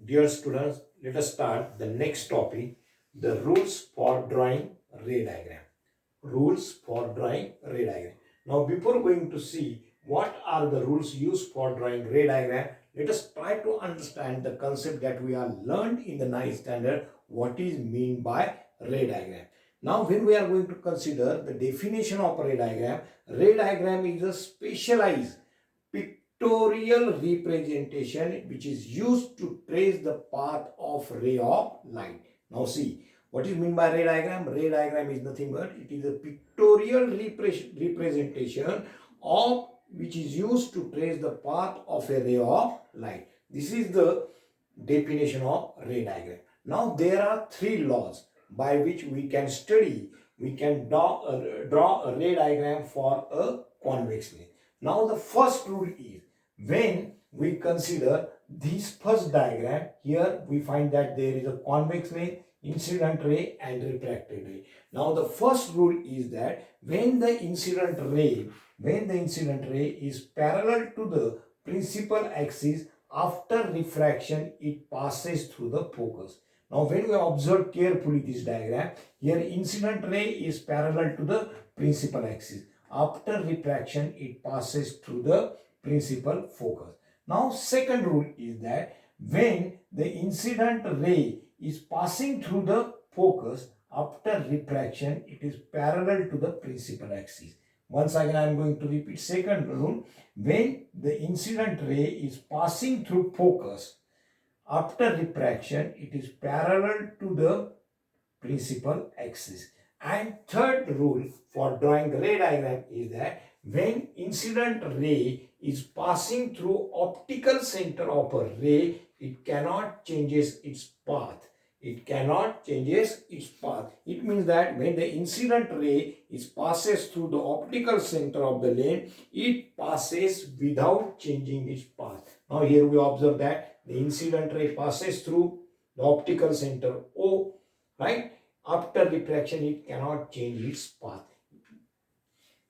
Dear students, let us start the next topic, the rules for drawing ray diagram. Rules for drawing ray diagram. Now, before going to see what are the rules used for drawing ray diagram, let us try to understand the concept that we are learned in the 9th standard, what is mean by ray diagram. Now, when we are going to consider the definition of ray diagram is a specialized pictorial representation which is used to trace the path of ray of light. Now see, what is meant by ray diagram? Ray diagram is nothing but it is a pictorial representation of which is used to trace the path of a ray of light. This is the definition of ray diagram. Now there are three laws by which we can study, we can draw a ray diagram for a convex lens. Now the first rule is when we consider this first diagram, here we find that there is a convex ray, incident ray and refracted ray. Now the first rule is that when the incident ray is parallel to the principal axis, after refraction it passes through the focus. Now when we observe carefully this diagram, here incident ray is parallel to the principal axis. After refraction it passes through the principal focus. Now second rule is that when the incident ray is passing through the focus, after refraction it is parallel to the principal axis. Once again I am going to repeat second rule. When the incident ray is passing through focus, after refraction it is parallel to the principal axis. And third rule for drawing ray diagram is that when incident ray is passing through optical center of a ray, it cannot changes its path. It cannot changes its path. It means that when the incident ray is passes through the optical center of the lens, it passes without changing its path. Now here we observe that the incident ray passes through the optical center O, right? After refraction, it cannot change its path.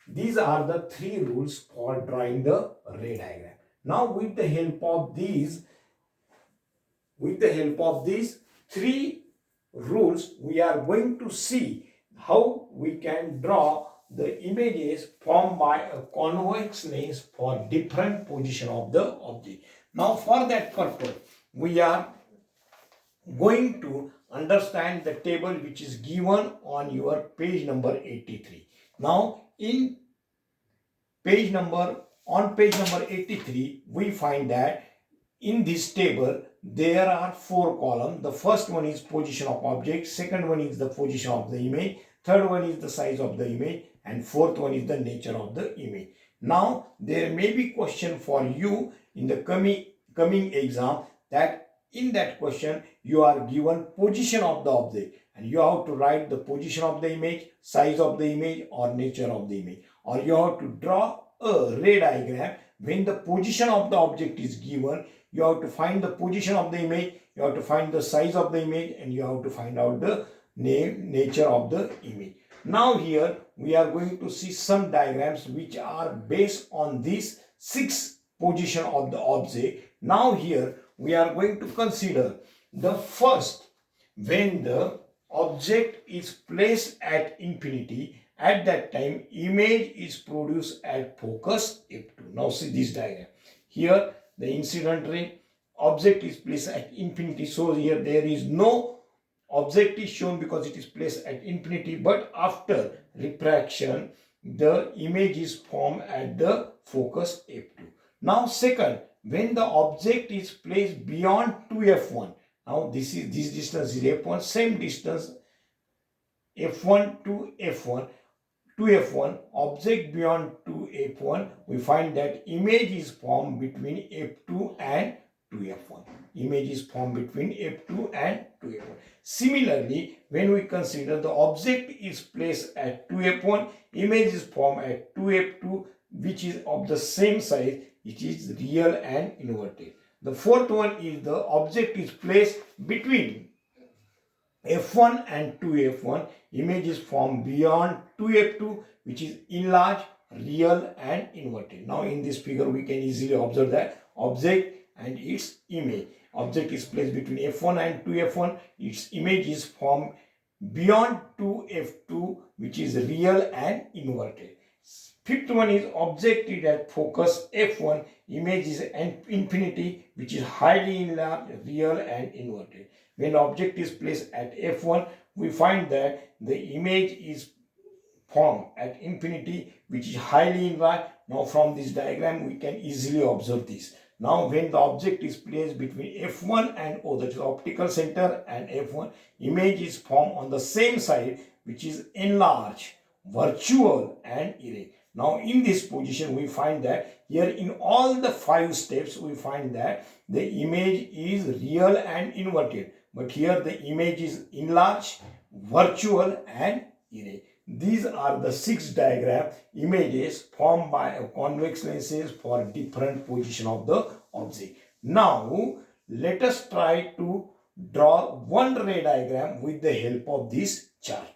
These are the three rules for drawing the ray diagram. Now, with the help of these three rules, we are going to see how we can draw the images formed by a convex lens for different position of the object. Now, for that purpose, we are going to understand the table which is given on your page number 83. Now in page number 83 we find that in this table there are four columns. The first one is position of object, second one is the position of the image, third one is the size of the image, and fourth one is the nature of the image. Now there may be question for you in the coming exam that in that question you are given position of the object and you have to write the position of the image, size of the image or nature of the image, or you have to draw a ray diagram. When the position of the object is given, you have to find the position of the image, you have to find the size of the image, and you have to find out the nature of the image. Now here we are going to see some diagrams which are based on these 6 position of the object. Now here we are going to consider the first, when the object is placed at infinity, at that time image is produced at focus f2. Now see this diagram. Here the incident ray object is placed at infinity, so here there is no object is shown because it is placed at infinity, but after refraction the image is formed at the focus f2. Now second, when the object is placed beyond 2f1, now this distance is f1, same distance f1 to f1, 2f1, object beyond 2f1, we find that image is formed between f2 and 2f1. Image is formed between f2 and 2f1. Similarly, when we consider the object is placed at 2f1, image is formed at 2f2, which is of the same size, it is real and inverted. The fourth one is the object is placed between f1 and 2f1, image is formed beyond 2f2, which is enlarged, real and inverted. Now in this figure we can easily observe that object and its image. object is placed between F1 and 2F1, its image is formed beyond 2F2, which is real and inverted. Fifth one is object is at focus F1, image is infinity, which is highly enlarged, real and inverted. When object is placed at F1, we find that the image is formed at infinity, which is highly enlarged. Now from this diagram we can easily observe this. Now when the object is placed between F1 and O, that is optical center and F1, image is formed on the same side, which is enlarged, virtual and erect. Now in this position we find that here in all the 5 steps we find that the image is real and inverted. But here the image is enlarged, virtual and erect. These are the 6 diagram images formed by convex lenses for different position of the object. Now let us try to draw one ray diagram with the help of this chart.